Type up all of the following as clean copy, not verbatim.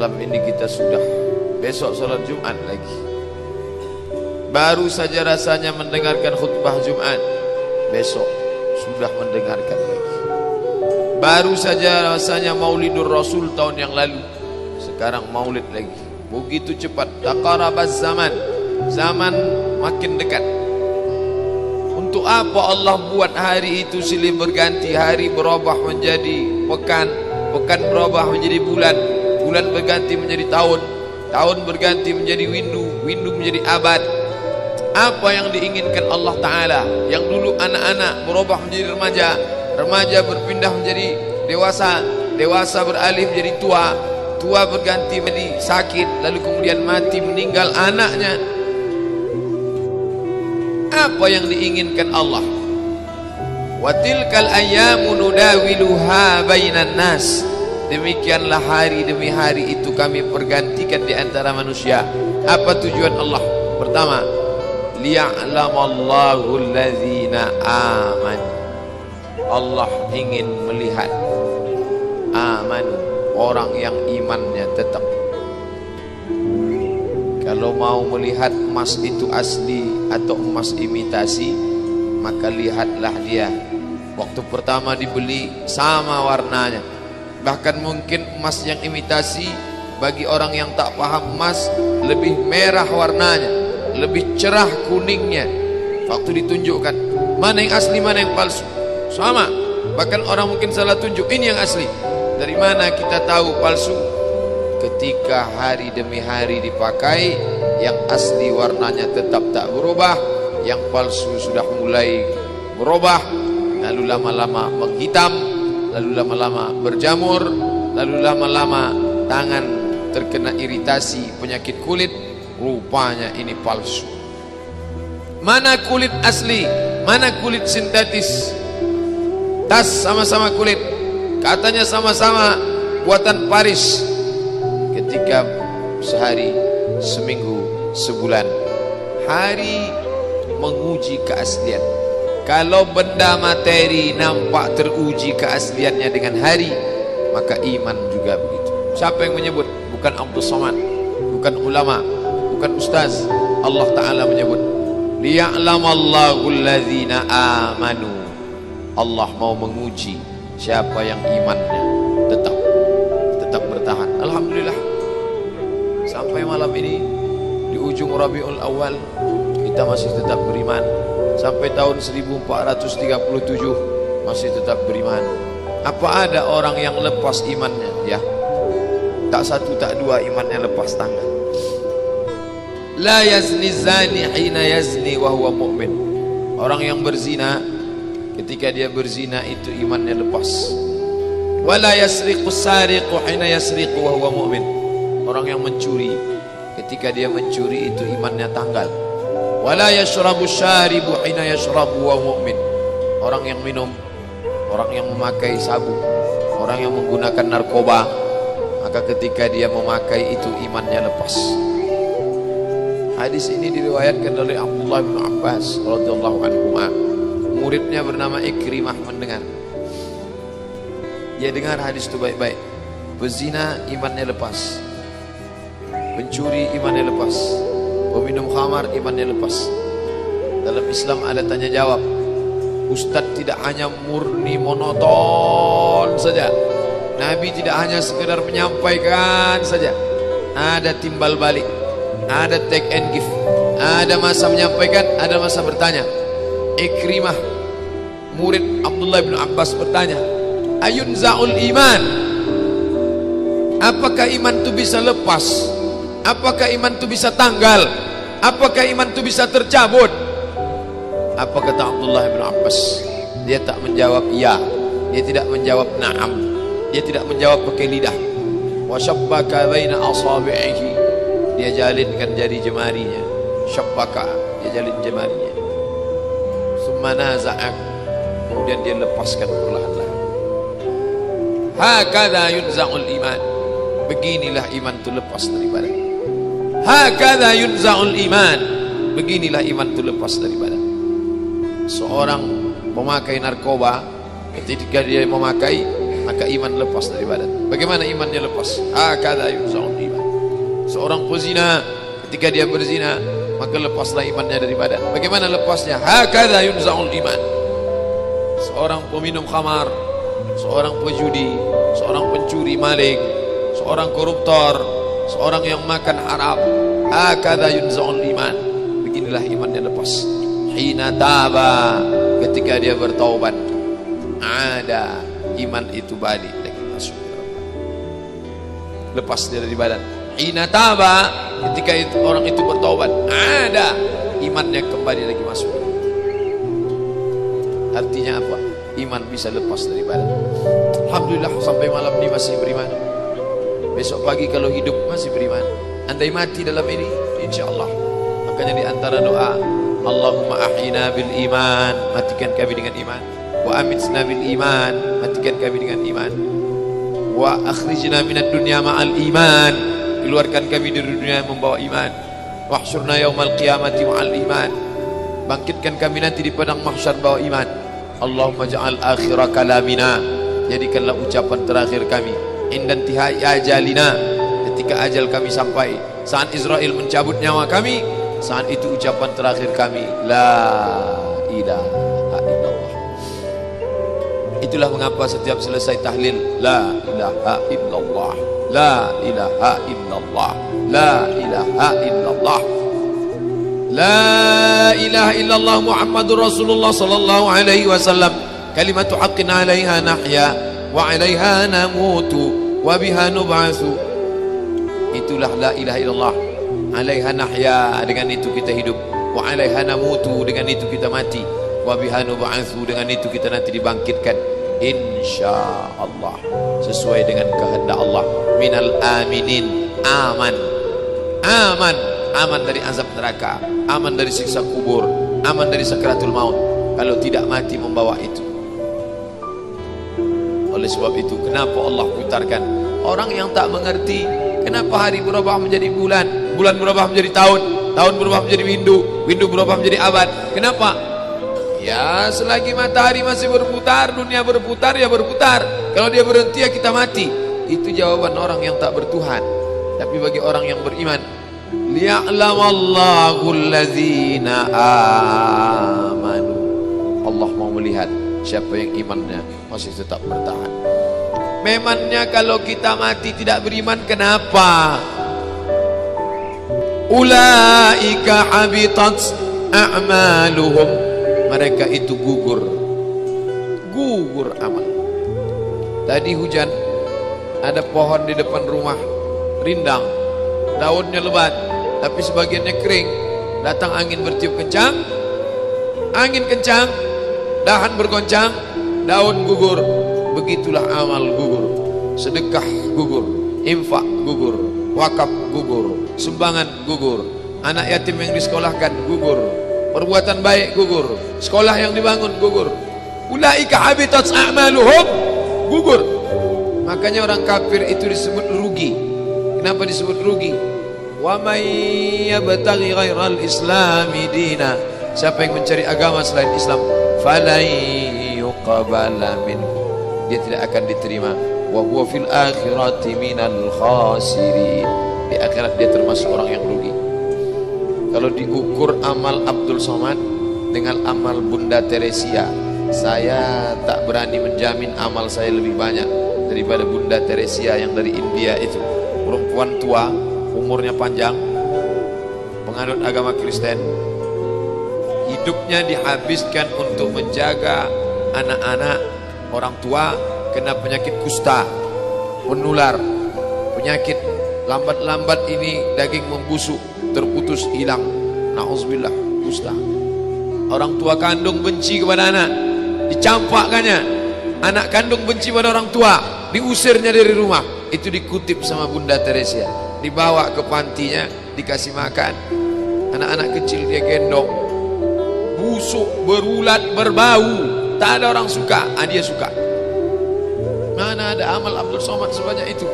malam ini kita sudah, besok sholat Jumat lagi. Baru saja rasanya mendengarkan khutbah Jumat, besok sudah mendengarkan lagi. Baru saja rasanya Maulidur Rasul tahun yang lalu, sekarang maulid lagi. Begitu cepat, taqarabaz zaman, zaman makin dekat. Untuk apa Allah buat hari itu silih berganti, hari berubah menjadi pekan, pekan berubah menjadi bulan, bulan berganti menjadi tahun, tahun berganti menjadi windu, windu menjadi abad. Apa yang diinginkan Allah Ta'ala? Yang dulu anak-anak berubah menjadi remaja, remaja berpindah menjadi dewasa, dewasa beralih menjadi tua, tua berganti menjadi sakit, lalu kemudian mati meninggal anaknya. Apa yang diinginkan Allah? Wa tilkal ayyamu nudawiluha bainan nas. Demikianlah hari demi hari itu kami pergantikan di antara manusia. Apa tujuan Allah? Pertama, liya'lamallahu allazina amanu. Allah ingin melihat amanu, orang yang imannya tetap. Kalau mau melihat emas itu asli atau emas imitasi, maka lihatlah dia. Waktu pertama dibeli sama warnanya. Bahkan mungkin emas yang imitasi bagi orang yang tak paham emas lebih merah warnanya, lebih cerah kuningnya. Waktu ditunjukkan mana yang asli mana yang palsu, sama. Bahkan orang mungkin salah tunjuk, ini yang asli. Dari mana kita tahu palsu? Ketika hari demi hari dipakai, yang asli warnanya tetap tak berubah, yang palsu sudah mulai berubah, lalu lama-lama menghitam, lalu lama-lama berjamur, lalu lama-lama tangan terkena iritasi penyakit kulit, rupanya ini palsu. Mana kulit asli, mana kulit sintetis? Tas sama-sama kulit, katanya sama-sama buatan Paris. Ketika sehari, seminggu, sebulan, hari menguji keaslian. Kalau benda materi nampak teruji keasliannya dengan hari, maka iman juga begitu. Siapa yang menyebut? Bukan Abdul Somad, bukan ulama, bukan ustaz. Allah Ta'ala menyebut, liya'lamallahu allazina amanu. Allah mau menguji siapa yang imannya tetap bertahan. Alhamdulillah, sampai malam ini di ujung Rabiul Awal kita masih tetap beriman. Sampai tahun 1437 masih tetap beriman. Apa ada orang yang lepas imannya? Ya, tak satu tak dua imannya lepas tangan. La yazni zani hina yazni wa huwa mu'min. Orang yang berzina, ketika dia berzina itu imannya lepas. Wala yasriqu sariqu hina yasriqu wa huwa mu'min. Orang yang mencuri, ketika dia mencuri itu imannya tanggal. Wala yashrabu syaribu hina yashrabu wa mu'min. Orang yang minum, orang yang memakai sabu, orang yang menggunakan narkoba, maka ketika dia memakai itu imannya lepas. Hadis ini diriwayatkan oleh Abdullah bin Abbas radhiyallahu anhu. Muridnya bernama Ikrimah mendengar. Dia dengar hadis itu baik-baik. Pezina imannya lepas, pencuri imannya lepas, peminum khamar imannya lepas. Dalam Islam ada tanya jawab. Ustadz tidak hanya murni monoton saja, Nabi tidak hanya sekedar menyampaikan saja, ada timbal balik, ada take and give, ada masa menyampaikan, ada masa bertanya. Ikrimah, murid Abdullah bin Abbas bertanya, ayunza'ul iman, apakah iman itu bisa lepas? Apakah iman itu bisa tanggal? Apakah iman itu bisa tercabut? Apa kata Abdullah bin Abbas? Dia tak menjawab ya, dia tidak menjawab na'am, dia tidak menjawab pakai lidah. Wa syabbaka baina asabi'ihi, dia jalinkan jari jemarinya. Syabbaka, dia jalin jemarinya. Summa naza'ak, kemudian dia lepaskan perlahan-lahan. Hakadha yunza'ul iman, beginilah iman itu lepas dari badan. Hakadha yunza'ul iman, beginilah iman itu lepas dari badan. Seorang pemakai narkoba, ketika dia memakai, maka iman lepas dari badan. Bagaimana imannya lepas? Hakadha yunza'ul Seorang pezina, ketika dia berzina, maka lepaslah imannya dari badan. Bagaimana lepasnya? Hakadha yunza'ul iman. Seorang peminum khamar, seorang pejudi, seorang pencuri maling, seorang koruptor, seorang yang makan haram, hakadha yunza'ul iman. Beginilah imannya lepas. Hina taba, ketika dia bertaubat, ada iman itu balik lagi masuk. Lepas dia dari badan. Hina taba, ketika itu orang itu bertaubat, ada imannya kembali lagi masuk. Artinya apa? Iman bisa lepas dari badan. Alhamdulillah sampai malam ini masih beriman. Besok pagi kalau hidup masih beriman. Andai mati dalam ini, insyaallah. Makanya di antara doa, Allahumma ahyina bil iman, matikan kami dengan iman. Wa amitna bil iman, matikan kami dengan iman. Wa akhrijna minad dunya ma'al iman, keluarkan kami dari dunia membawa iman. Wahsyurna yaumal qiyamati ma'al iman, bangkitkan kami nanti di padang mahsyar bawa iman. Allahumma ja'al akhira kalamina, jadikanlah ucapan terakhir kami. Indan tihai ajalina, ketika ajal kami sampai, saat Israel mencabut nyawa kami, saat itu ucapan terakhir kami, la ilaha illallah. Itulah mengapa setiap selesai tahlil, la ilaha illallah, la ilaha illallah, la ilaha illallah, la ilaha illallah Muhammadur Rasulullah sallallahu alaihi wasallam, kalimatu haqqin 'alaiha nahya wa 'alaiha namutu wa biha nub'atsu. Itulah la ilaha illallah. 'Alaiha nahya, dengan itu kita hidup, wa 'alaiha namutu, dengan itu kita mati, wa biha nub'atsu, dengan itu kita nanti dibangkitkan insyaallah sesuai dengan kehendak Allah. Minal aminin, aman, aman, aman dari azab neraka, aman dari siksa kubur, aman dari sakratul maut kalau tidak mati membawa itu. Oleh sebab itu, kenapa Allah putarkan orang yang tak mengerti? Kenapa hari berubah menjadi bulan, bulan berubah menjadi tahun, tahun berubah menjadi windu, windu berubah menjadi abad? Kenapa? Ya, selagi matahari masih berputar, dunia berputar, ya berputar. Kalau dia berhenti, ya kita mati. Itu jawaban orang yang tak bertuhan. Tapi bagi orang yang beriman, liya'lamallahu allazina amanu, Allah mau melihat siapa yang imannya masih tetap bertahan. Memangnya kalau kita mati tidak beriman, kenapa? Ulaika habitat a'maluhum, mereka itu gugur, gugur amal. Tadi hujan, ada pohon di depan rumah, rindang, daunnya lebat, tapi sebagiannya kering. Datang angin bertiup kencang, angin kencang, dahan bergoncang, daun gugur. Begitulah amal gugur, sedekah gugur, infak gugur, wakaf gugur, sumbangan gugur, anak yatim yang disekolahkan gugur, perbuatan baik gugur, sekolah yang dibangun gugur. Ulaika habitat a'maluhum, gugur. Makanya orang kafir itu disebut rugi. Kenapa disebut rugi? Wa may yabtaghi ghairal islami dina, siapa yang mencari agama selain Islam, falan yuqbala minhu, dia tidak akan diterima. Wa huwa fil akhirati minal khasirin, di akhirat dia termasuk orang yang rugi. Kalau diukur amal Abdul Somad dengan amal Bunda Teresia, saya tak berani menjamin amal saya lebih banyak daripada Bunda Teresia yang dari India itu. Perempuan tua, umurnya panjang, penganut agama Kristen, hidupnya dihabiskan untuk menjaga anak-anak orang tua kena penyakit kusta menular. Penyakit lambat-lambat ini daging membusuk, terputus, hilang. Na'udzubillah, kusta. Orang tua kandung benci kepada anak, dicampakkannya. Anak kandung benci pada orang tua, diusirnya dari rumah. Itu dikutip sama Bunda Teresia, dibawa ke pantinya, dikasih makan. Anak-anak kecil dia gendong, busuk, berulat, berbau, tak ada orang suka, dia suka. Mana ada amal Abdul Somad sebanyak itu?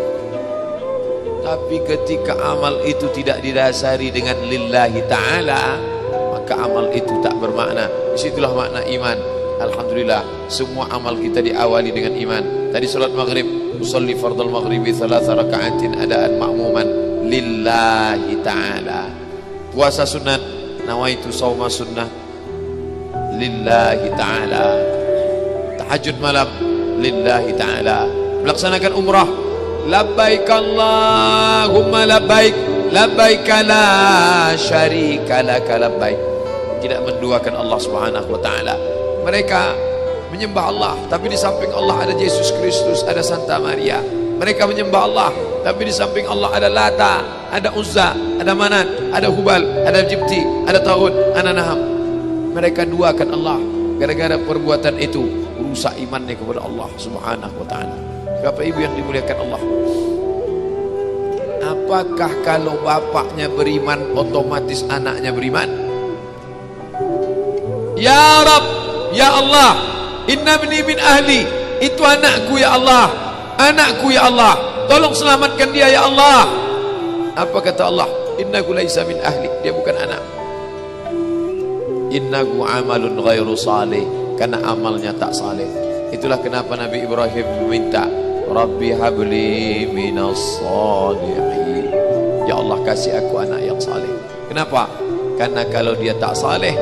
Tapi ketika amal itu tidak didasari dengan lillahi ta'ala, maka amal itu tak bermakna. Disitulah makna iman. Alhamdulillah, semua amal kita diawali dengan iman. Tadi salat maghrib, usolli fardal maghribi thalatha raka'atin adaan ma'muman lillahi ta'ala. Puasa sunat, nawaitu shauma sunnah lillahi ta'ala. Tahajud malam lillahi ta'ala. Melaksanakan umrah, labbaik Allahumma labbaik, labbaik la syarika laka labbaik. Tidak menduakan Allah Subhanahu wa taala. Mereka menyembah Allah, tapi di samping Allah ada Yesus Kristus, ada Santa Maria. Mereka menyembah Allah, tapi di samping Allah ada Lata, ada Uzza, ada Manat, ada Hubal, ada Jibti, ada Taud, ada Naham. Mereka duakan Allah. Gara-gara perbuatan itu rusak imannya kepada Allah Subhanahu wa taala. Bapak Ibu yang dimuliakan Allah, apakah kalau bapaknya beriman otomatis anaknya beriman? Ya Rabb, ya Allah, inna ibni min ahli, itu anakku ya Allah, anakku ya Allah, tolong selamatkan dia ya Allah. Apa kata Allah? Innahu laisa min ahli, dia bukan anak. Innahu amalun ghairu salih, karena amalnya tak saleh. Itulah kenapa Nabi Ibrahim meminta, Rabbi habli minas salihin, ya Allah kasih aku anak yang saleh. Kenapa? Karena kalau dia tak saleh,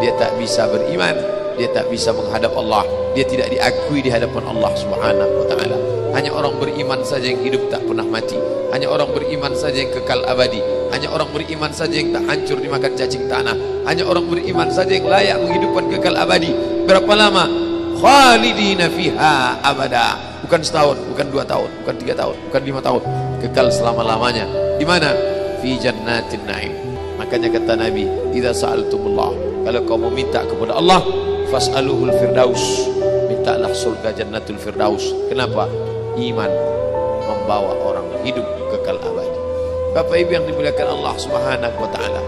dia tak bisa beriman, dia tak bisa menghadap Allah, dia tidak diakui di hadapan Allah Subhanahu wa taala. Hanya orang beriman saja yang hidup tak pernah mati, hanya orang beriman saja yang kekal abadi, hanya orang beriman saja yang tak hancur dimakan cacing tanah, hanya orang beriman saja yang layak menghidupkan kekal abadi. Berapa lama? Khalidina fiha abada. Bukan setahun, bukan 2 tahun, bukan 3 tahun, bukan 5 tahun, kekal selama-lamanya. Di mana? Fi jannatin na'im. Makanya kata Nabi, idza sa'altumullah, kalau kau meminta kepada Allah, fas'aluhul firdaus, mintalah surga jannatul firdaus. Kenapa? Iman membawa orang hidup kekal abadi. Bapak Ibu yang dimuliakan Allah Subhanahu wa taala,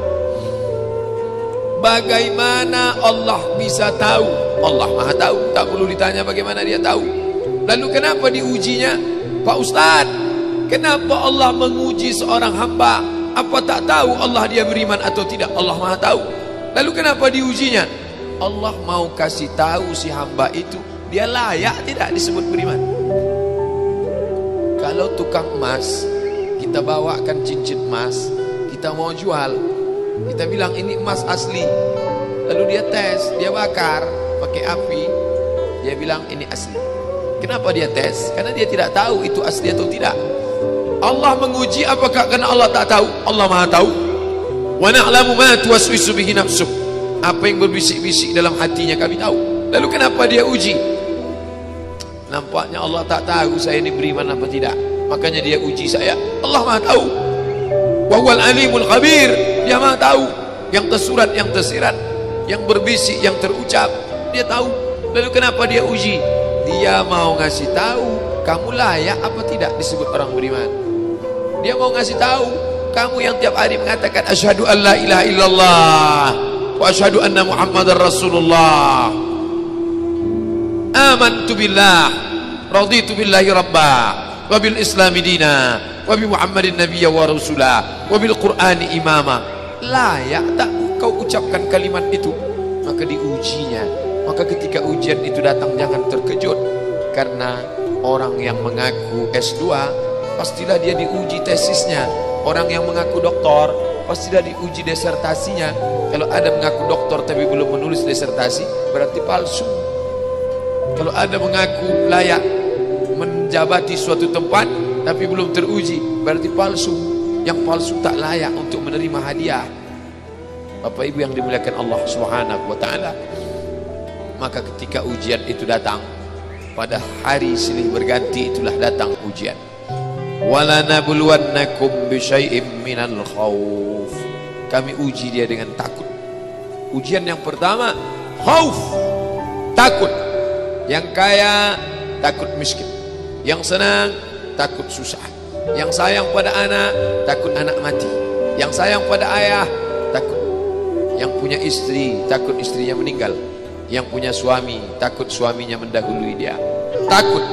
bagaimana Allah bisa tahu? Allah Maha tahu, tak perlu ditanya bagaimana dia tahu. Lalu kenapa diujinya? Pak Ustaz, kenapa Allah menguji seorang hamba? Apa tak tahu Allah dia beriman atau tidak? Allah Maha tahu. Lalu kenapa diujinya? Allah mau kasih tahu si hamba itu dia layak tidak disebut beriman. Kalau tukang emas, kita bawakan cincin emas, kita mau jual, kita bilang ini emas asli, lalu dia tes, dia bakar pakai api, dia bilang ini asli. Kenapa dia tes? Karena dia tidak tahu itu asli atau tidak. Allah menguji apakah karena Allah tak tahu? Allah Maha tahu. Wa na'lamu ma tuwaswisu bihi nafsuh, apa yang berbisik-bisik dalam hatinya kami tahu. Lalu kenapa dia uji? Nampaknya Allah tak tahu saya ini beriman apa tidak, makanya dia uji saya. Allah Maha tahu. Wa huwal alimul khabir, dia Maha tahu yang tersurat, yang tersirat, yang berbisik, yang terucap, dia tahu. Lalu kenapa dia uji? Dia mau ngasih tahu kamu layak apa tidak disebut orang beriman. Dia mau ngasih tahu kamu yang tiap hari mengatakan asyhadu an la ilaha illallah wa asyhadu anna muhammadar rasulullah, amantu billah, raditu billahi rabba, wa bil islami dina, wa bi muhammadin nabiyya wa rasulah, wa bil qur'ani imama. Layak tak kau ucapkan kalimat itu? Maka diujinya. Maka ketika ujian itu datang jangan terkejut, karena orang yang mengaku S2 pastilah dia diuji tesisnya. Orang yang mengaku doktor pastilah diuji disertasinya. Kalau ada mengaku doktor tapi belum menulis disertasi, berarti palsu. Kalau ada mengaku layak menjabati suatu tempat tapi belum teruji, berarti palsu. Yang palsu tak layak untuk menerima hadiah. Bapak Ibu yang dimuliakan Allah Subhanahu wa taala, maka ketika ujian itu datang, pada hari silih berganti itulah datang ujian. Walanabluwannakum bisyai'im minal khauf, kami uji dia dengan takut. Ujian yang pertama khauf, takut. Yang kaya takut miskin, yang senang takut susah, yang sayang pada anak takut anak mati, yang sayang pada ayah takut, yang punya istri takut istrinya meninggal, yang punya suami takut suaminya mendahului dia. Takut.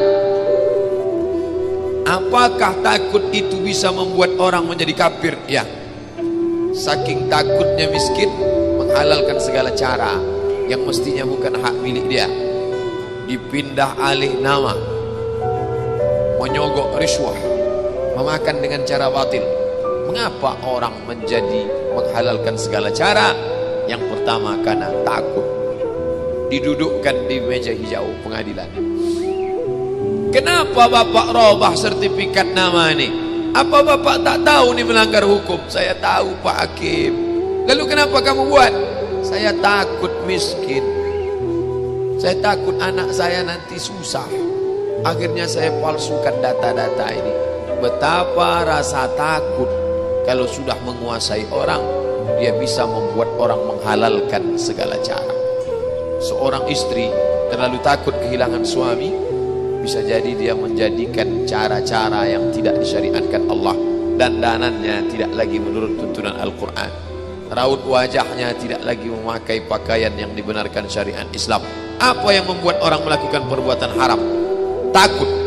Apakah takut itu bisa membuat orang menjadi kafir? Ya. Saking takutnya miskin, menghalalkan segala cara yang mestinya bukan hak milik dia. Dipindah alih nama, menyogok riswah, memakan dengan cara batil, Mengapa orang menjadi menghalalkan segala cara? Yang pertama karena takut. Didudukkan di meja hijau pengadilan. Kenapa Bapak robah sertifikat nama ini? Apa Bapak tak tahu ini melanggar hukum? Saya tahu Pak Hakim. Lalu kenapa kamu buat? Saya takut miskin. Saya takut anak saya nanti susah. Akhirnya saya palsukan data-data ini. Betapa rasa takut kalau sudah menguasai orang, dia bisa membuat orang menghalalkan segala cara. Seorang istri terlalu takut kehilangan suami, bisa jadi dia menjadikan cara-cara yang tidak disyariatkan Allah. Dandanannya tidak lagi menurut tuntunan Al-Quran. Raut wajahnya tidak lagi memakai pakaian yang dibenarkan syariat Islam. Apa yang membuat orang melakukan perbuatan haram? Takut.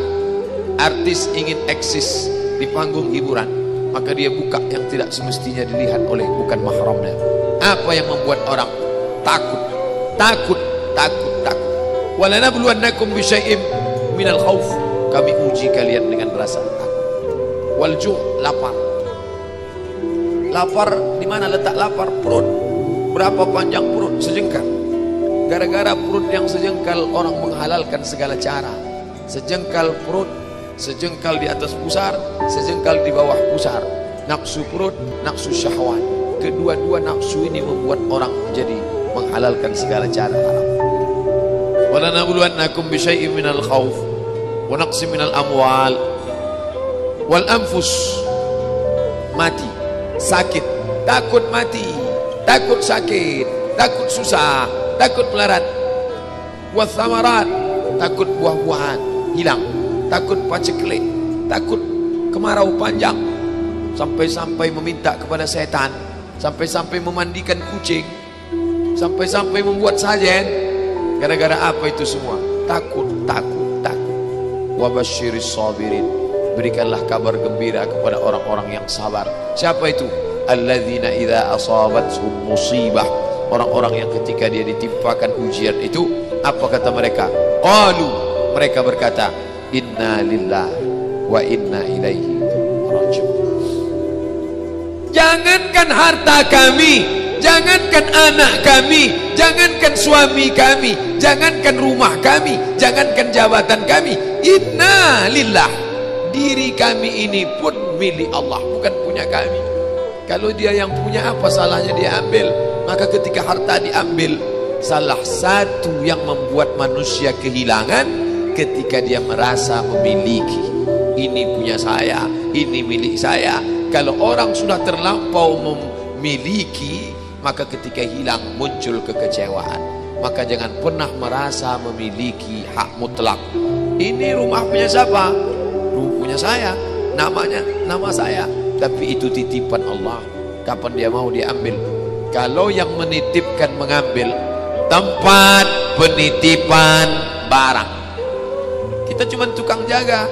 Artis ingin eksis di panggung hiburan, maka dia buka yang tidak semestinya dilihat oleh bukan mahramnya. Apa yang membuat orang takut? Takut, takut, takut. Walanabluwannakum bisyai'im minal khauf. Kami uji kalian dengan rasa takut. Wal ju', lapar. Lapar, di mana letak lapar? Perut. Berapa panjang perut? Sejengkal. Gara-gara perut yang sejengkal, orang menghalalkan segala cara. Sejengkal perut, sejengkal di atas pusar, sejengkal di bawah pusar. Nafsu perut, nafsu syahwat. Kedua-dua nafsu ini membuat orang menjadi menghalalkan segala cara haram. Walanabluwannakum bisyai'im minal khauf wa naqsim minal amwal wal anfus. Mati, sakit, takut mati, takut sakit, takut susah, takut melarat. Wa thamarat, takut buah-buahan hilang, takut paceklik, takut kemarau panjang, sampai-sampai meminta kepada setan, sampai-sampai memandikan kucing, sampai-sampai membuat sajen. Gara-gara apa itu semua? Takut, takut, takut. Wa basyiris sabirin, berikanlah kabar gembira kepada orang-orang yang sabar. Siapa itu? Alladzina idza asabathum musibah, orang-orang yang ketika dia ditimpakan ujian itu, apa kata mereka? Qalu, mereka berkata, inna lillahi wa inna ilaihi raji'un. Jangankan harta kami, jangankan anak kami, jangankan suami kami, jangankan rumah kami, jangankan jabatan kami, inna lillah, diri kami ini pun milik Allah, bukan punya kami. Kalau dia yang punya, apa salahnya dia ambil? Maka ketika harta diambil, salah satu yang membuat manusia kehilangan ketika dia merasa memiliki. Ini punya saya, ini milik saya. Kalau orang sudah terlampau memiliki, maka ketika hilang muncul kekecewaan. Maka jangan pernah merasa memiliki hak mutlak. Ini rumah punya siapa? Rumah punya saya, namanya nama saya. Tapi itu titipan Allah. Kapan dia mau diambil? Kalau yang menitipkan mengambil, tempat penitipan barang, kita cuma tukang jaga.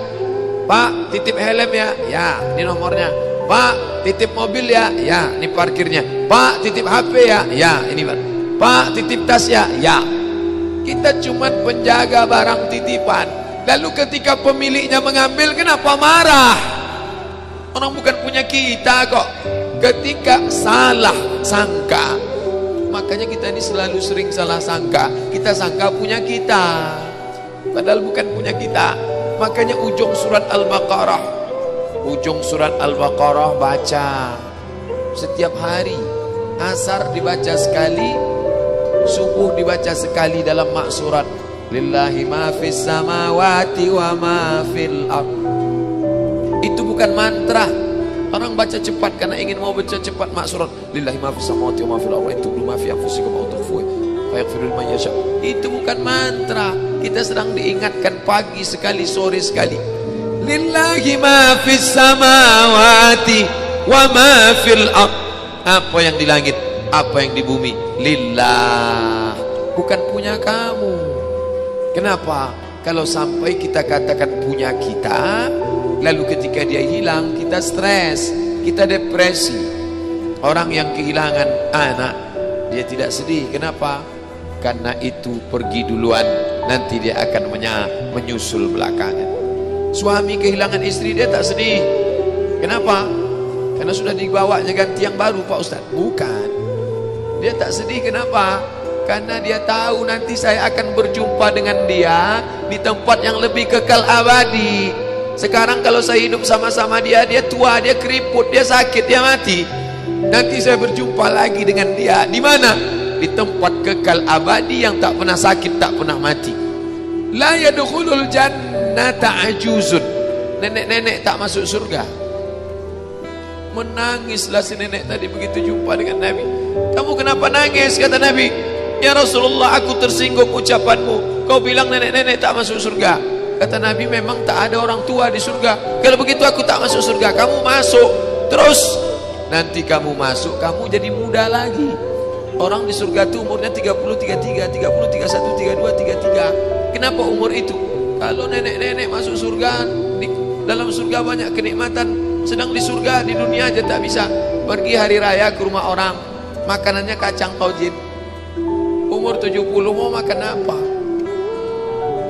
Pak, titip helm ya? Ya, ini nomornya. Pak, titip mobil ya? Ya, ini parkirnya. Pak, titip HP ya? Ya, ini Pak, titip tas ya? Ya. Kita cuma penjaga barang titipan. Lalu ketika pemiliknya mengambil, kenapa marah? Orang bukan punya kita kok. Ketika salah sangka, makanya kita ini selalu sering salah sangka. Kita sangka punya kita, padahal bukan punya kita. Makanya ujung surat Al-Baqarah, ujung surat Al-Baqarah baca setiap hari. Asar dibaca sekali, subuh dibaca sekali dalam maksurat. Lillahi ma fis samawati wa ma fil ardh. Itu bukan mantra. Orang baca cepat karena ingin mau baca cepat maksurat. Lillahi ma fis samawati wa ma fil ardh. Itu ma fi anfusikum aw tukhfuhu fa yaghfiru liman yasha. Itu bukan mantra. Kita sedang diingatkan pagi sekali, sore sekali. Lillahi ma fis samawati wa ma fil ardh. Apa yang di langit, apa yang di bumi, lillah, bukan punya kamu. Kenapa? Kalau sampai kita katakan punya kita, lalu ketika dia hilang, kita stres, kita depresi. Orang yang kehilangan anak, dia tidak sedih. Kenapa? Karena itu pergi duluan, nanti dia akan menyusul belakangan. Suami kehilangan istri, dia tak sedih. Kenapa? karena sudah dibawanya ganti yang baru Pak Ustaz. Bukan, dia tak sedih. Kenapa? Karena dia tahu nanti saya akan berjumpa dengan dia di tempat yang lebih kekal abadi. Sekarang kalau saya hidup sama-sama dia, dia tua, dia keriput, dia sakit, dia mati. Nanti saya berjumpa lagi dengan dia di mana? Di tempat kekal abadi yang tak pernah sakit, tak pernah mati. La yadkhulul jannata ajuzun. Nenek-nenek tak masuk surga. Menangislah si nenek tadi begitu jumpa dengan Nabi. Kamu kenapa nangis? Kata Nabi, ya Rasulullah, aku tersinggung ucapanmu. Kau bilang nenek-nenek tak masuk surga. Kata Nabi, memang tak ada orang tua di surga. Kalau begitu aku tak masuk surga. Kamu masuk terus. Nanti kamu masuk, kamu jadi muda lagi. Orang di surga itu umurnya 30, 33, 30, 31, 32, 33. Kenapa umur itu? Kalau nenek-nenek masuk surga, dalam surga banyak kenikmatan. Sedang di surga, di dunia aja tak bisa. Pergi hari raya ke rumah orang, makanannya kacang taujin. Umur 70 mau makan apa?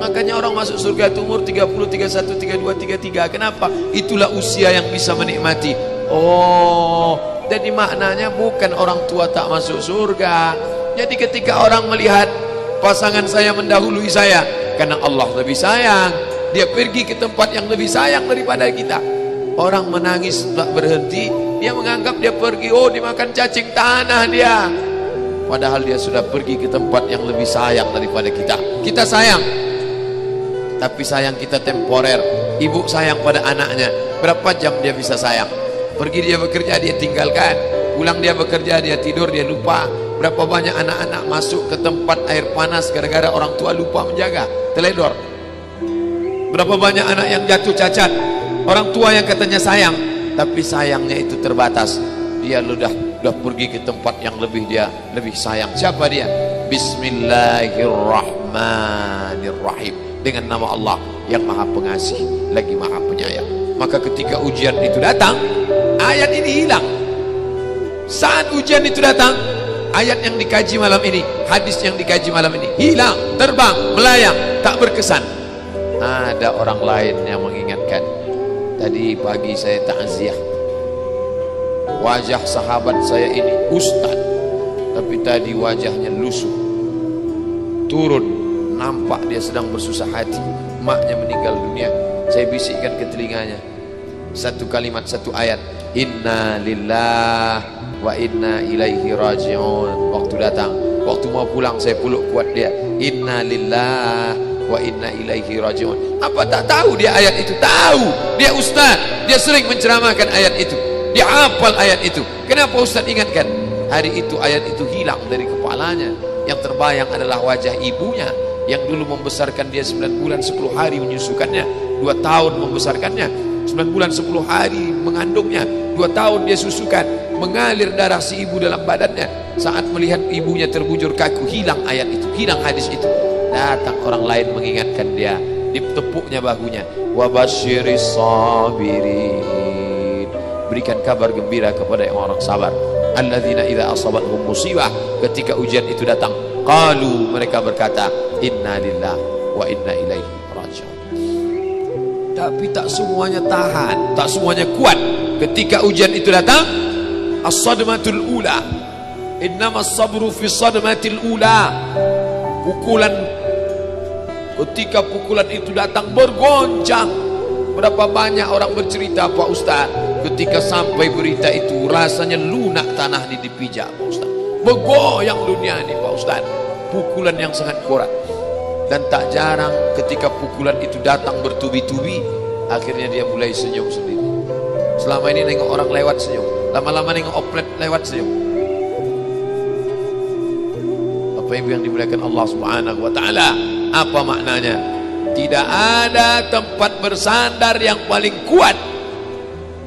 Makanya orang masuk surga itu umur 30, 31, 32, 33. Kenapa? Itulah usia yang bisa menikmati. Oh, jadi maknanya bukan orang tua tak masuk surga. Jadi ketika orang melihat pasangan saya mendahului saya, karena Allah lebih sayang, dia pergi ke tempat yang lebih sayang daripada kita. Orang menangis tak berhenti, dia menganggap dia pergi, oh dimakan cacing tanah dia. Padahal dia sudah pergi ke tempat yang lebih sayang daripada kita. Kita sayang, tapi sayang kita temporer. Ibu sayang pada anaknya, berapa jam dia bisa sayang? Pergi dia bekerja, dia tinggalkan. Pulang dia bekerja, dia tidur, dia lupa. Berapa banyak anak-anak masuk ke tempat air panas gara-gara orang tua lupa menjaga, teledor. Berapa banyak anak yang jatuh cacat, orang tua yang katanya sayang, tapi sayangnya itu terbatas. Dia sudah pergi ke tempat yang lebih sayang. Siapa dia? Bismillahirrahmanirrahim. Dengan nama Allah yang maha pengasih lagi maha penyayang. Maka ketika ujian itu datang, ayat ini hilang. Saat ujian itu datang, ayat yang dikaji malam ini, hadis yang dikaji malam ini hilang, terbang, melayang, tak berkesan. Ada orang lain yang mengingatkan. Tadi pagi saya takziah, wajah sahabat saya ini ustaz, tapi tadi wajahnya lusuh. Turun, nampak dia sedang bersusah hati. Maknya meninggal dunia. Saya bisikkan ke telinganya satu kalimat, satu ayat, inna lillah wa inna ilaihi raji'un. Waktu datang, waktu mau pulang saya peluk kuat dia, inna lillah wa inna ilaihi raji'un. Apa tak tahu dia ayat itu? Tahu, dia ustaz, dia sering menceramahkan ayat itu, dia hafal ayat itu. Kenapa ustaz ingatkan? Hari itu ayat itu hilang dari kepalanya. Yang terbayang adalah wajah ibunya yang dulu membesarkan dia 9 bulan 10 hari menyusukannya, 2 tahun membesarkannya, 9 bulan 10 hari mengandungnya, 2 tahun dia susukan, mengalir darah si ibu dalam badannya. Saat melihat ibunya terbujur kaku, hilang ayat itu, hilang hadis itu. Datang orang lain mengingatkan dia, ditepuknya bahunya, wabasyiris sabirin, berikan kabar gembira kepada yang orang sabar. Alladzina idza asabathum musibah, ketika ujian itu datang, qalu, mereka berkata, inna lillah wa inna ilaihi raji'un. Tapi tak semuanya tahan, tak semuanya kuat. Ketika ujian itu datang, as-sadmatul ula, innamas sabru fi sadmatil ula. Pukulan, ketika pukulan itu datang bergoncang. Berapa banyak orang bercerita Pak Ustaz, ketika sampai berita itu rasanya lunak tanah ini dipijak Pak Ustaz, bergoyang dunia ini Pak Ustaz. Pukulan yang sangat kuat. Dan tak jarang ketika pukulan itu datang bertubi-tubi, akhirnya dia mulai senyum sendiri. Selama ini nengok orang lewat senyum, lama-lama nengok oplet lewat senyum. Bapak Ibu yang dimuliakan Allah Subhanahu wa taala, apa maknanya? Tidak ada tempat bersandar yang paling kuat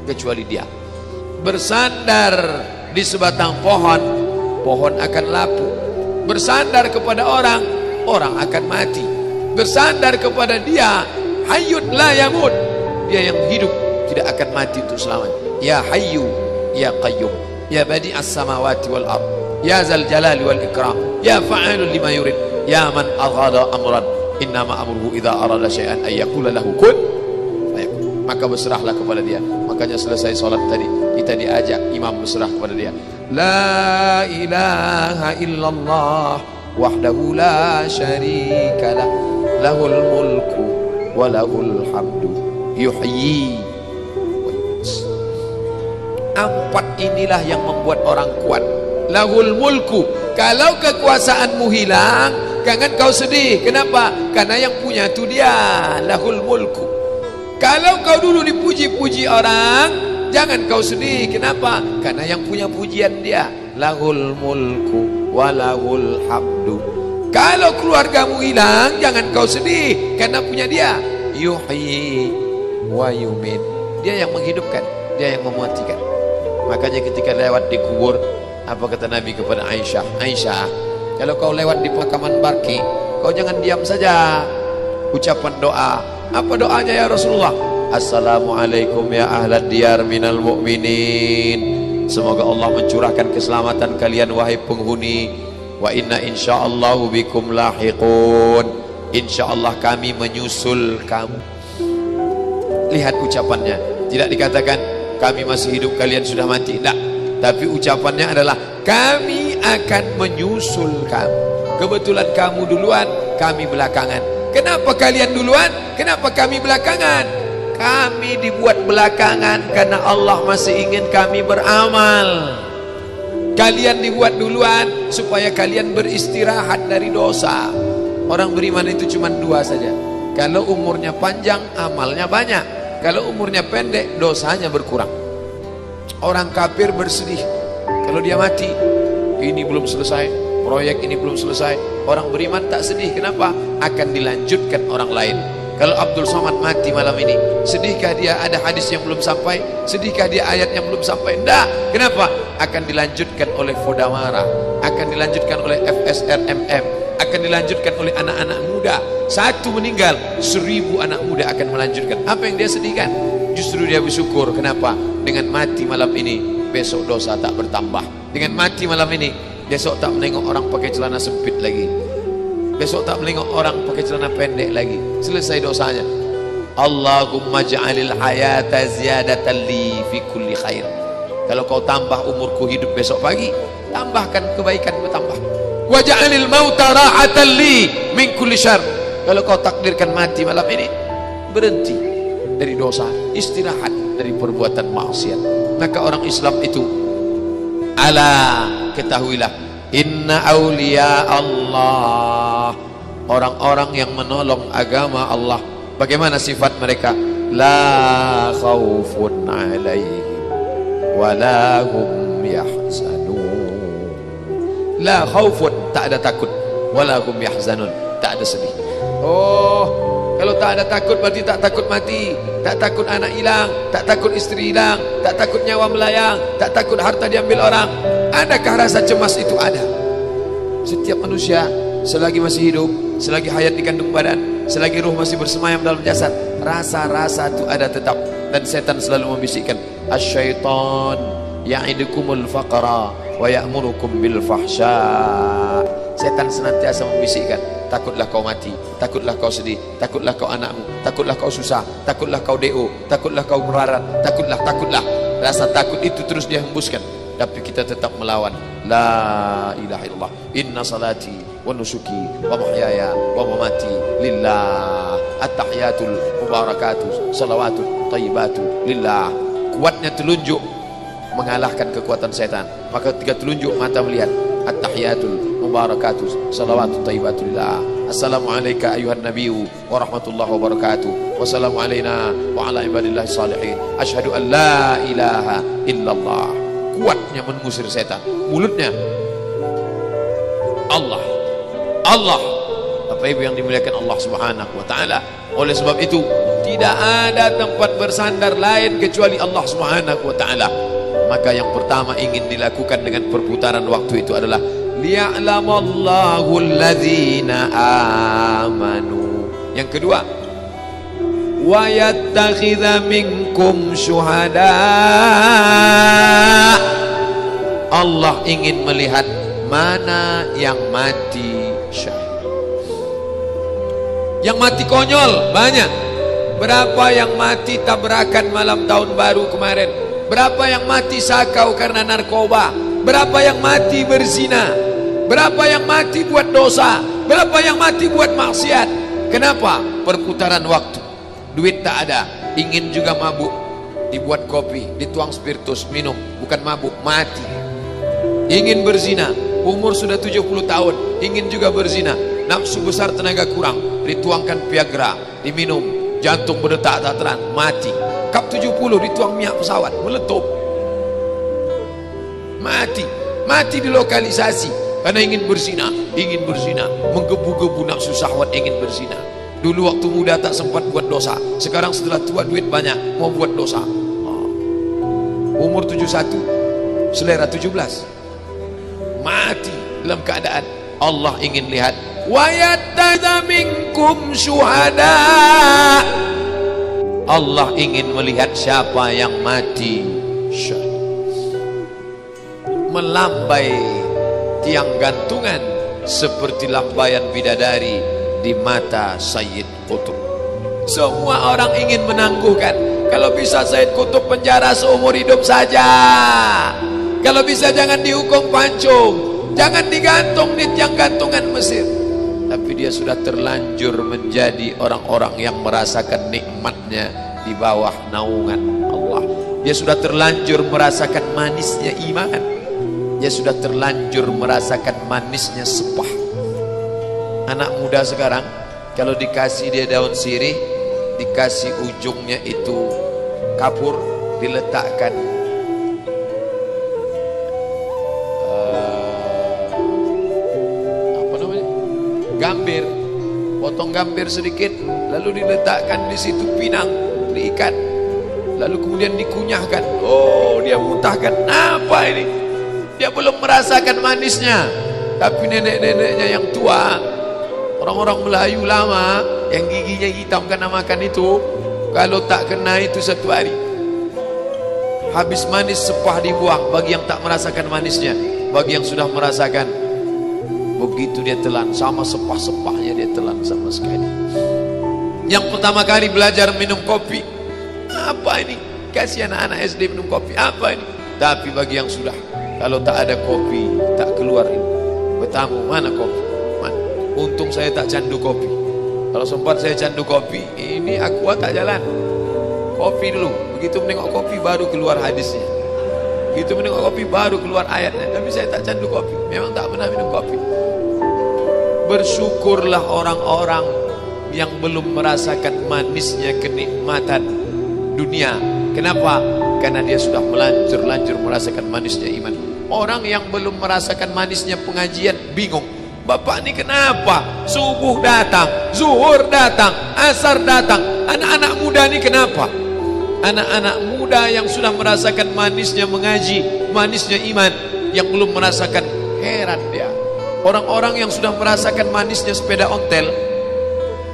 kecuali dia. Bersandar di sebatang pohon, pohon akan lapuk. Bersandar kepada orang, orang akan mati. Bersandar kepada dia, hayyun la yamut, dia yang hidup tidak akan mati untuk selamanya. Ya hayyu ya qayyum ya badi'as samawati wal ard ya zal jalali wal ikram ya fa'alun lima yurid ya man aghada amran innama amruhu idza arada syai'an ay yaqula lahu kun fayakun. Maka berserahlah kepada dia. Makanya selesai sholat tadi kita diajak imam berserah kepada dia, la ilaha illallah wahdahu la syarikalah lahul mulku wa lahul hamdu yuhyi wa yumiit. Empat inilah yang membuat orang kuat. Lahul mulku, kalau kekuasaanmu hilang jangan kau sedih. Kenapa? Karena yang punya itu dia. Lahul mulku. Kalau kau dulu dipuji-puji orang, jangan kau sedih. Kenapa? Karena yang punya pujian dia. Lahul mulku walahul hamdu. Kalau keluargamu hilang, jangan kau sedih, karena punya dia. Yuhyi wa yumiit. Dia yang menghidupkan, dia yang mematikan. Makanya ketika lewat di kubur, apa kata Nabi kepada Aisyah? Aisyah, kalau kau lewat di pemakaman Baqi, kau jangan diam saja. Ucapan doa. Apa doanya ya Rasulullah? Assalamualaikum ya ahlad diyar minal mu'minin. Semoga Allah mencurahkan keselamatan kalian wahai penghuni. Wa inna insyaallahu bikum lahiqun. Insyaallah kami menyusul kamu. Lihat ucapannya. Tidak dikatakan kami masih hidup kalian sudah mati. Tidak. Tapi ucapannya adalah kami akan menyusul kamu. Kebetulan kamu duluan, kami belakangan. Kenapa kalian duluan? Kenapa kami belakangan? Kami dibuat belakangan karena Allah masih ingin kami beramal. Kalian dibuat duluan supaya kalian beristirahat dari dosa. Orang beriman itu cuma dua saja. Kalau umurnya panjang, amalnya banyak. Kalau umurnya pendek, dosanya berkurang. Orang kafir bersedih kalau dia mati, ini belum selesai, proyek ini belum selesai. Orang beriman tak sedih. Kenapa? Akan dilanjutkan orang lain. Kalau Abdul Somad mati malam ini, sedihkah dia ada hadis yang belum sampai? Sedihkah dia ayat yang belum sampai? Tidak. Kenapa? Akan dilanjutkan oleh Fodamara, akan dilanjutkan oleh FSRMM, akan dilanjutkan oleh anak-anak muda. Satu meninggal, 1000 anak muda akan melanjutkan. Apa yang dia sedihkan? Justru dia bersyukur. Kenapa? Dengan mati malam ini, besok dosa tak bertambah. Dengan mati malam ini, besok tak menengok orang pakai celana sempit lagi. Besok tak menengok orang pakai celana pendek lagi. Selesai dosanya. Allahumma ja'alil hayata ziyadatan li fi kulli khair. Kalau kau tambah umurku hidup besok pagi, tambahkan kebaikan bertambah. Wa ja'alil mauta rahatan li min kulli syarr. Kalau kau takdirkan mati malam ini, berhenti dari dosa, istirahat dari perbuatan maksiat. Maka orang Islam itu, ala, ketahuilah, inna awliya Allah, orang-orang yang menolong agama Allah, bagaimana sifat mereka? La khaufun alaihim wa la hum yahzanun. La khaufun, tak ada takut, wa la hum yahzanun, tak ada sedih. Oh, kalau tak ada takut berarti tak takut mati, tak takut anak hilang, tak takut istri hilang, tak takut nyawa melayang, tak takut harta diambil orang. Adakah rasa cemas itu? Ada. Setiap manusia selagi masih hidup, selagi hayat di kandung badan, selagi ruh masih bersemayam dalam jasad, rasa-rasa itu ada tetap. Dan setan selalu membisikkan, asyaitan ya'idukumul faqra wa ya'murukum bil fahsya. Setan senantiasa membisikkan, takutlah kau mati, takutlah kau sedih, takutlah kau anakmu, takutlah kau susah, takutlah kau DO, takutlah kau melarat, takutlah. Rasa takut itu terus dia hembuskan. Tapi kita tetap melawan. La ilaha illallah. Inna salati wa nusuki wa mahyaya wa mamati lillah. At-tahiyatul mubarakatuh salawatut thayyibatu lillah. Kuatnya telunjuk mengalahkan kekuatan setan. Maka ketika telunjuk mata melihat, at-tahiyatul mubarakatuh salawatut thayyibatu lillah. Assalamualaikum ayuhan nabiyyu wa rahmatullahi wa barakatuh. Wassalamu alaina wa ala ibadillahi salihin. Asyhadu an la ilaha illallah. Kuatnya mengusir setan. Mulutnya Allah, Allah. Bapak Ibu yang dimuliakan Allah Subhanahu wa taala. Oleh sebab itu, tidak ada tempat bersandar lain kecuali Allah Subhanahu wa taala. Maka yang pertama ingin dilakukan dengan perputaran waktu itu adalah liya'lamallahu alladzina amanu. Yang kedua, wa yattakhidha minkum syuhada. Allah ingin melihat mana yang mati syahid. Yang mati konyol banyak, Berapa yang mati tabrakan malam tahun baru kemarin? Berapa yang mati sakau karena narkoba? Berapa yang mati berzina? Berapa yang mati buat dosa? Berapa yang mati buat maksiat? Kenapa? Perputaran waktu. Duit tak ada, ingin juga mabuk, dibuat kopi, dituang spiritus, minum, bukan mabuk, mati. Ingin berzina, umur sudah 70 tahun, ingin juga berzina, nafsu besar, tenaga kurang, dituangkan Viagra, diminum, jantung berdetak tak terang, mati. Kap 70 dituang minyak pesawat, meletup, mati. Mati di lokalisasi karena ingin berzina, menggebu-gebu nafsu syahwat, ingin berzina. Dulu waktu muda tak sempat buat dosa, sekarang setelah tua duit banyak mau buat dosa. Umur 71, selera 17, mati dalam keadaan Allah ingin lihat. Wa yattakhidha minkum syuhada, Allah ingin melihat siapa yang mati syahid. Melambai tiang gantungan seperti lambaian bidadari di mata Sayyid Qutb. Semua orang ingin menangguhkan. Kalau bisa Sayyid Qutb penjara seumur hidup saja. Kalau bisa jangan dihukum pancung, jangan digantung di tiang gantungan Mesir. Tapi dia sudah terlanjur menjadi orang-orang yang merasakan nikmatnya di bawah naungan Allah. Dia sudah terlanjur merasakan manisnya iman. Dia sudah terlanjur merasakan manisnya sepah. Anak muda sekarang kalau dikasih dia daun sirih, dikasih ujungnya itu kapur, diletakkan apa namanya, gambir, potong gambir sedikit, lalu diletakkan di situ pinang, diikat, lalu kemudian dikunyahkan. Oh, dia muntahkan. Apa ini? Dia belum merasakan manisnya. Tapi nenek-neneknya yang tua, orang-orang Melayu lama yang giginya hitam karena makan itu, kalau tak kena itu satu hari habis manis, sepah dibuang. Bagi yang tak merasakan manisnya, bagi yang sudah merasakan, begitu dia telan, sama sepah-sepahnya dia telan sama sekali. Yang pertama kali belajar minum kopi, apa ini? Kasih anak-anak SD minum kopi, apa ini? Tapi bagi yang sudah, kalau tak ada kopi tak keluar ini. Bertamu, mana kopi? Mana? Untung saya tak candu kopi. Kalau sempat saya candu kopi, ini aqua tak jalan. Kopi dulu, begitu menengok kopi baru keluar hadisnya, begitu menengok kopi baru keluar ayatnya. Tapi saya tak candu kopi, memang tak pernah minum kopi. Bersyukurlah orang-orang yang belum merasakan manisnya kenikmatan dunia. Kenapa? Karena dia sudah melanjur merasakan manisnya iman. Orang yang belum merasakan manisnya pengajian bingung. Bapak ini kenapa? Subuh datang, zuhur datang, asar datang. Anak-anak muda ini kenapa? Anak-anak muda yang sudah merasakan manisnya mengaji, manisnya iman, yang belum merasakan, heran dia. Orang-orang yang sudah merasakan manisnya sepeda ontel,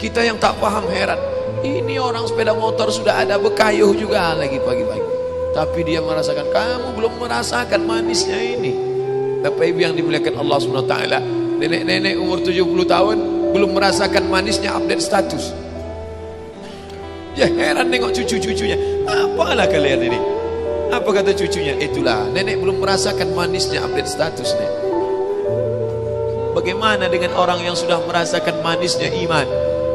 kita yang tak paham heran. Ini orang sepeda motor sudah ada bekayuh juga lagi pagi-pagi. Tapi dia merasakan, kamu belum merasakan manisnya ini. Bapak Ibu yang dimuliakan Allah SWT, nenek-nenek umur 70 tahun belum merasakan manisnya update status. Ya heran nengok cucu-cucunya. Apalah kalian ini? Apa kata cucunya? Itulah, nenek belum merasakan manisnya update status nih. Bagaimana dengan orang yang sudah merasakan manisnya iman?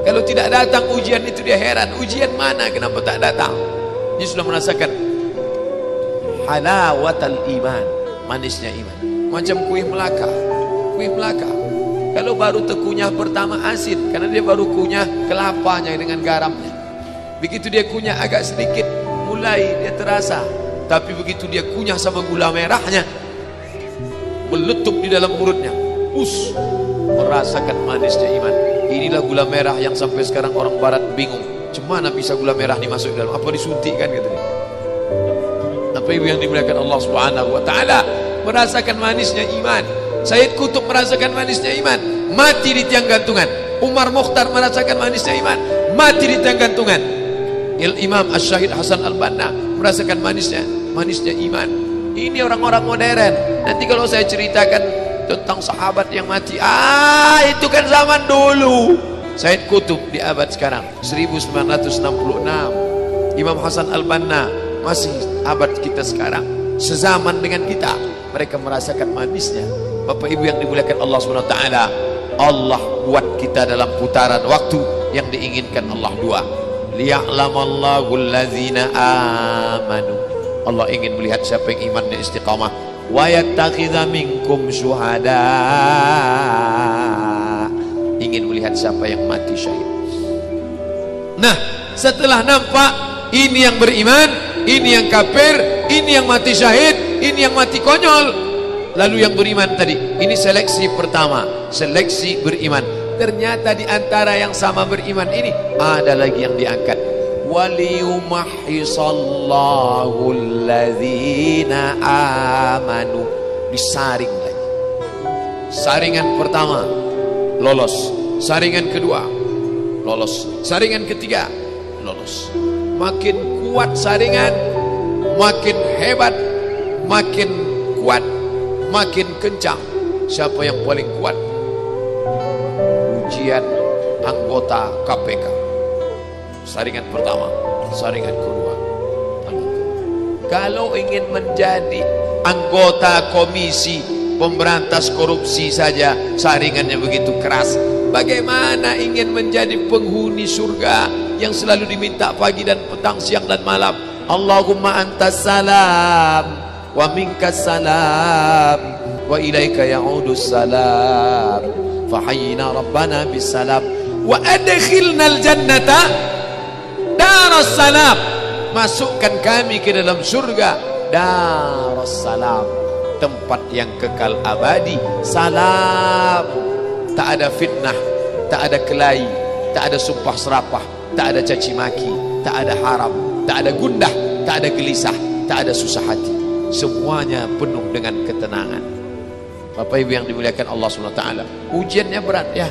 Kalau tidak datang ujian itu dia heran. Ujian mana? Kenapa tak datang? Dia sudah merasakan halawatal iman, manisnya iman. Macam kuih Melaka. Kuih Melaka, kalau baru terkunyah pertama asin, karena dia baru kunyah kelapanya dengan garamnya. Begitu dia kunyah agak sedikit, mulai dia terasa. Tapi begitu dia kunyah sama gula merahnya, meletup di dalam mulutnya, merasakan manisnya iman. Inilah gula merah yang sampai sekarang orang barat bingung, cemana bisa gula merah ini masuk dalam, apa disuntik kan katanya. Tapi yang dimuliakan Allah Subhanahu wa taala, merasakan manisnya iman. Sayyid Qutb merasakan manisnya iman, mati di tiang gantungan. Umar Mukhtar merasakan manisnya iman, mati di tiang gantungan. Imam Asy-Syahid Hasan Al-Banna merasakan manisnya iman. Ini orang-orang modern. Nanti kalau saya ceritakan tentang sahabat yang mati, itu kan zaman dulu. Said Qutb di abad sekarang 1966, Imam Hasan Al-Banna masih abad kita sekarang, sezaman dengan kita. Mereka merasakan manisnya. Bapak Ibu yang dimuliakan Allah SWT, Allah buat kita dalam putaran waktu yang diinginkan Allah dua. Liya'lamallahu allazina amanu. Allah ingin melihat siapa yang imannya istiqamah. Wa yattakhidha minkum syuhada. Ingin melihat siapa yang mati syahid. Nah, setelah nampak ini yang beriman, ini yang kafir, ini yang mati syahid, ini yang mati konyol, lalu yang beriman tadi, ini seleksi pertama, seleksi beriman. Ternyata di antara yang sama beriman ini ada lagi yang diangkat. Waliyumahhisallahu alladzina amanu. Disaring lagi. Saringan pertama lolos, saringan kedua lolos, saringan ketiga lolos. Makin kuat saringan, makin hebat, makin kuat, makin kencang. Siapa yang paling kuat? Ujian anggota KPK. Saringan pertama, saringan kedua. Kalau ingin menjadi anggota komisi pemberantas korupsi saja saringannya begitu keras, bagaimana ingin menjadi penghuni surga yang selalu diminta pagi dan petang, siang dan malam? Allahumma antas salam wa minkas salam wa ilaika ya'udus salam fahayyina rabbana bis salam wa adkhilnal jannata daras salam. Masukkan kami ke dalam surga daras salam, tempat yang kekal abadi. Salam, tak ada fitnah, tak ada kelahi, tak ada sumpah serapah, tak ada caci maki, tak ada haram, tak ada gundah, tak ada gelisah, tak ada susah hati. Semuanya penuh dengan ketenangan. Bapak Ibu yang dimuliakan Allah SWT, ujiannya berat ya.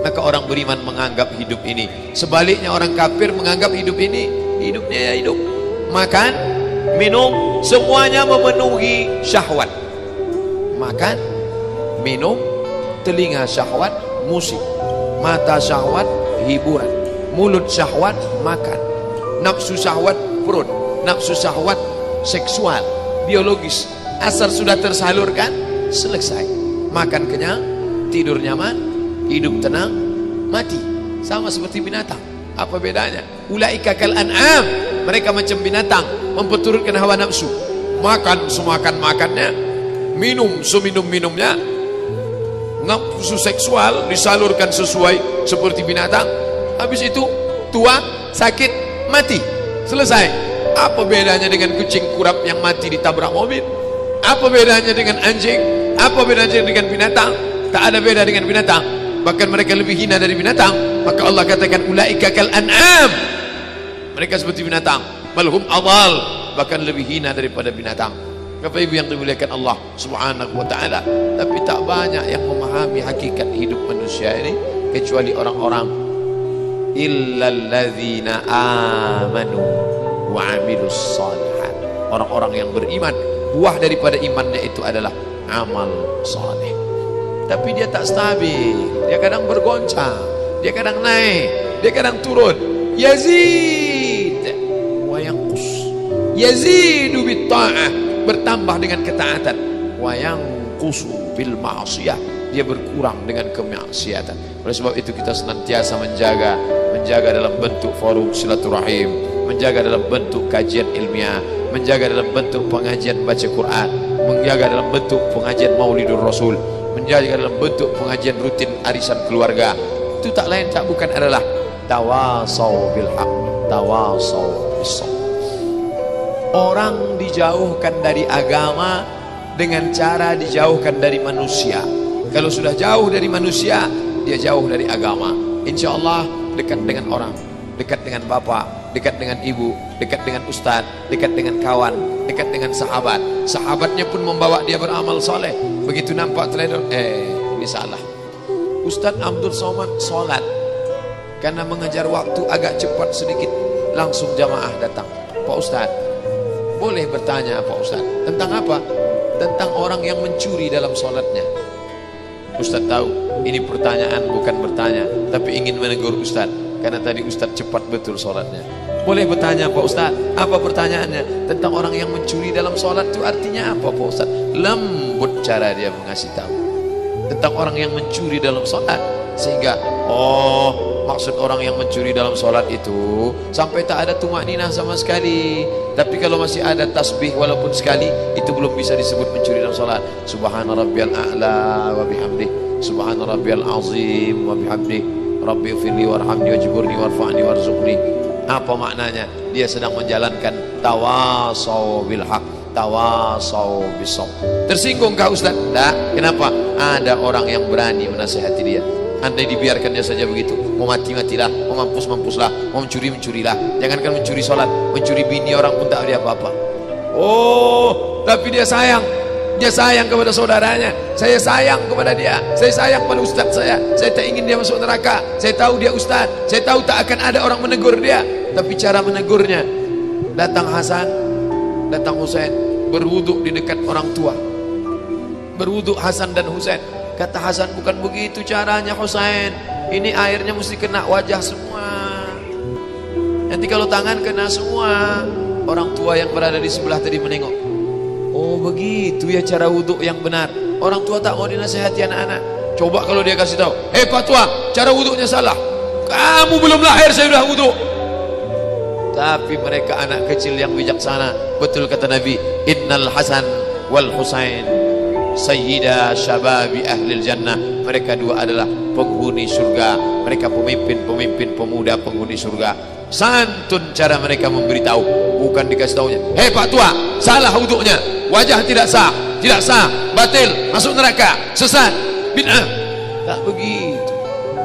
Maka orang beriman menganggap hidup ini, sebaliknya orang kafir menganggap hidup ini, hidupnya ya hidup. Makan, minum, semuanya memenuhi syahwat. Makan, minum, telinga syahwat, musik, mata syahwat, hiburan, mulut syahwat, makan, nafsu syahwat, perut, nafsu syahwat, seksual, biologis. Asal sudah tersalurkan, selesai. Makan kenyang, tidur nyaman, hidup tenang, mati. Sama seperti binatang. Apa bedanya? Ulaika kal an'am. Mereka macam binatang, memperturutkan hawa nafsu. Makan semakan-makannya, minum seminum-minumnya, nafsu seksual disalurkan sesuai seperti binatang. Habis itu tua, sakit, mati, selesai. Apa bedanya dengan kucing kurap yang mati ditabrak mobil? Apa bedanya dengan anjing? Apa bedanya dengan binatang? Tak ada beda dengan binatang. Bahkan mereka lebih hina dari binatang. Maka Allah katakan ulaika kal an'am. Mereka seperti binatang, balhum adal, bahkan lebih hina daripada binatang. Bapak Ibu yang dimuliakan Allah Subhanahu wa taala, tapi tak banyak yang memahami hakikat hidup manusia ini kecuali orang-orang illalladzina amanu wa amilus shalihat. Orang-orang yang beriman, buah daripada imannya itu adalah amal saleh. Tapi dia tak stabil, dia kadang bergoncang, dia kadang naik, dia kadang turun. Yazid wa yanqus, yazidu bit ta'ah, bertambah dengan ketaatan, wa yanqusu bil ma'siyah, dia berkurang dengan kemaksiatan. Oleh sebab itu kita senantiasa menjaga dalam bentuk forum silaturahim, menjaga dalam bentuk kajian ilmiah, menjaga dalam bentuk pengajian baca Quran, menjaga dalam bentuk pengajian Maulidur Rasul, menjaga dalam bentuk pengajian rutin arisan keluarga. Itu tak lain tak bukan adalah tawasau bil haq, tawasau bis sabr. Orang dijauhkan dari agama dengan cara dijauhkan dari manusia. Kalau sudah jauh dari manusia, dia jauh dari agama. Insya Allah dekat dengan orang, dekat dengan bapak, dekat dengan ibu, dekat dengan ustaz, dekat dengan kawan, dekat dengan sahabat. Sahabatnya pun membawa dia beramal soleh. Begitu nampak teledor, ini salah. Ustaz Abdul Somad sholat, karena mengejar waktu agak cepat sedikit, langsung jamaah datang. Pak Ustaz, boleh bertanya Pak Ustaz, tentang apa? Tentang orang yang mencuri dalam sholatnya. Ustaz tahu, Ini pertanyaan bukan bertanya, tapi ingin menegur Ustaz, karena tadi Ustaz cepat betul sholatnya. Boleh bertanya Pak Ustaz, apa pertanyaannya? Tentang orang yang mencuri dalam sholat itu artinya apa Pak Ustaz? Lembut cara dia mengasih tahu tentang orang yang mencuri dalam sholat, sehingga maksud orang yang mencuri dalam sholat itu sampai tak ada tumakninah sama sekali. Tapi kalau masih ada tasbih walaupun sekali, itu belum bisa disebut mencuri dalam sholat. Subhana rabbiyal a'la wa bihamdih, subhana rabbiyal azim wa bihamdih, rabbi ighfirli warhamni wajburni warfa'ni warzuqni. Apa maknanya? Dia sedang menjalankan tawasau bil haq, tawasau bisawab. Tersinggung kah Ustaz? Tak. Kenapa? Ada orang yang berani menasihati dia. Andai dibiarkan dia saja begitu, mau mati-matilah, mau mampus-mampuslah, mau mencuri-mencurilah. Jangankan mencuri sholat, mencuri bini orang pun tak ada apa-apa. Tapi dia sayang. Dia sayang kepada saudaranya. Saya sayang kepada dia. Saya sayang pada ustaz saya. Saya tak ingin dia masuk neraka. Saya tahu dia ustaz. Saya tahu tak akan ada orang menegur dia. Tapi cara menegurnya, datang Hasan, datang Husain, berwuduk di dekat orang tua. Berwuduk Hasan dan Husain. Kata Hasan, bukan begitu caranya Husain. Ini airnya mesti kena wajah semua. Nanti kalau tangan kena semua. Orang tua yang berada di sebelah tadi menengok. Oh begitu ya cara wuduk yang benar. Orang tua tak mau dinasihati anak-anak. Coba kalau dia kasih tahu, Pak tua, cara wuduknya salah. Kamu belum lahir saya sudah wuduk. Tapi mereka anak kecil yang bijaksana. Betul kata Nabi, Innal Hasan wal Husain sayyida syababi ahlil jannah. Mereka dua adalah penghuni surga. Mereka pemimpin-pemimpin pemuda penghuni surga. Santun cara mereka memberitahu, bukan dikasih taunya, Pak tua, salah wuduknya, wajah tidak sah, batil, masuk neraka, sesat, bid'ah. Tak begitu.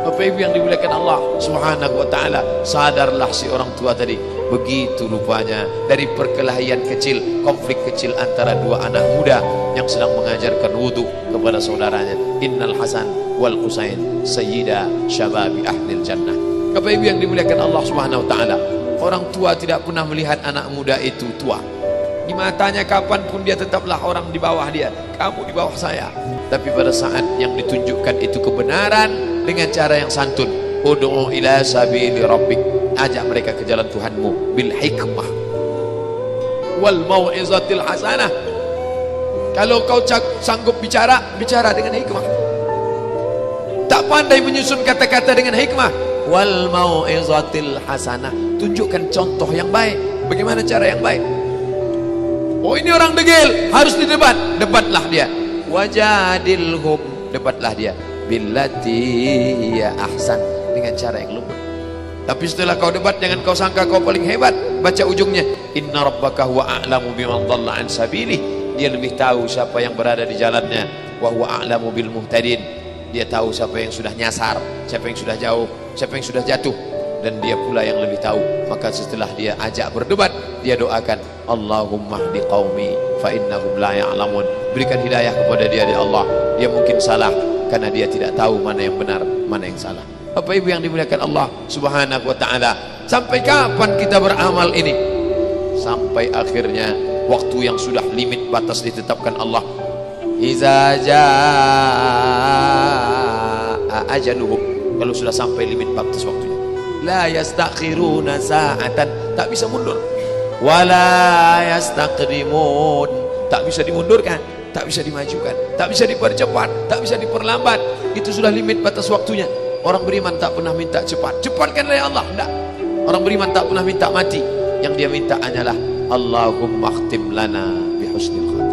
Bapak Ibu yang dimuliakan Allah Subhanahu wa taala, sadarlah si orang tua tadi. Begitu rupanya dari perkelahian kecil, konflik kecil antara dua anak muda yang sedang mengajarkan wudu kepada saudaranya. Innal Hasan wal Husain sayyida syababi ahlil jannah. Bapak Ibu yang dimuliakan Allah Subhanahu wa taala, orang tua tidak pernah melihat anak muda itu tua. Di matanya kapanpun dia tetaplah orang di bawah dia. Kamu di bawah saya. Tapi pada saat yang ditunjukkan itu kebenaran dengan cara yang santun, ud'u ila sabili rabbik, ajak mereka ke jalan Tuhanmu bil hikmah wal mau'izatil hasanah. Kalau kau sanggup bicara dengan hikmah. Tak pandai menyusun kata-kata dengan hikmah, wal mau'izatil hasanah, tunjukkan contoh yang baik. Bagaimana cara yang baik? Oh ini orang degil, harus didebat, debatlah dia. Wajadilhum, debatlah dia. Billati ya ahsan, dengan cara yang lembut. Tapi setelah kau debat, jangan kau sangka kau paling hebat. Baca ujungnya, Inna rabbaka huwa a'lamu biman dhalla an sabilih. Dia lebih tahu siapa yang berada di jalannya. Wa huwa a'lamu bil muhtadin. Dia tahu siapa yang sudah nyasar, siapa yang sudah jauh, siapa yang sudah jatuh, dan dia pula yang lebih tahu. Maka setelah dia ajak berdebat, dia doakan, Allahumma hdi qaumi fa innahum la ya'lamun. Berikan hidayah kepada dia ya Allah. Dia mungkin salah karena dia tidak tahu mana yang benar, mana yang salah. Bapak Ibu yang dimuliakan Allah Subhanahu wa taala, sampai kapan kita beramal ini? Sampai akhirnya waktu yang sudah limit batas ditetapkan Allah. Iza jaa ajaluhum, kalau sudah sampai limit batas waktunya, la yastakhiruna sa'atan, tak bisa mundur. Wala yastaqdimun, tak bisa dimundurkan, tak bisa dimajukan, tak bisa dipercepat, tak bisa diperlambat. Itu sudah limit batas waktunya. Orang beriman tak pernah minta cepat, cepatkanlah ya Allah, enggak. Orang beriman tak pernah minta mati. Yang dia minta hanyalah Allahumma khtim lana bihusnil khatimah.